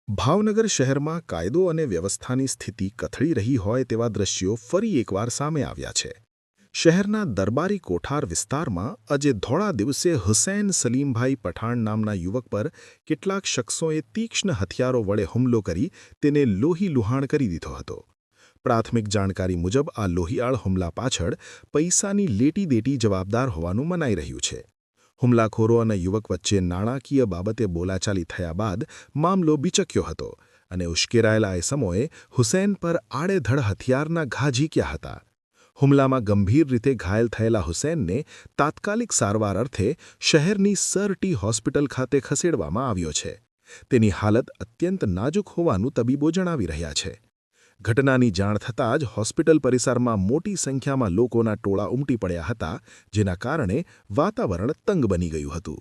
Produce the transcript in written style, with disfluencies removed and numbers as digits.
ભાવનગર શહેરમાં કાયદો અને વ્યવસ્થાની સ્થિતિ કથળી રહી હોય તેવા દ્રશ્યો ફરી એકવાર સામે આવ્યા છે. શહેરના દરબારી કોઠાર વિસ્તારમાં આજે ધોળા દિવસે હુસૈન સલીમભાઈ પઠાણ નામના યુવક પર કેટલાક શખ્સોએ તીક્ષ્ણ હથિયારો વડે હુમલો કરી તેને લોહીલુહાણ કરી દીધો હતો. પ્રાથમિક જાણકારી મુજબ આ લોહિયાળ હુમલા પાછળ પૈસાની લેટીદેટી જવાબદાર હોવાનું મનાઈ રહ્યું છે. હુમલાખોરો અને યુવક વચ્ચે નાણાકીય બાબતે બોલાચાલી થયા બાદ મામલો બિચક્યો હતો અને ઉશ્કેરાયેલા ઇસમોએ હુસૈન પર આડેધડ હથિયારના ઘા ઝીંક્યા હતા. હુમલામાં ગંભીર રીતે ઘાયલ થયેલા હુસૈનને તાત્કાલિક સારવાર અર્થે શહેરની સર ટી હોસ્પિટલ ખાતે ખસેડવામાં આવ્યો છે. તેની હાલત અત્યંત નાજુક હોવાનું તબીબો જણાવી રહ્યા છે. ઘટનાની જાણ થતાં જ હોસ્પિટલ પરિસરમાં મોટી સંખ્યામાં લોકોના ટોળા ઉમટી પડ્યા હતા, જેના કારણે વાતાવરણ તંગ બની ગયું હતું.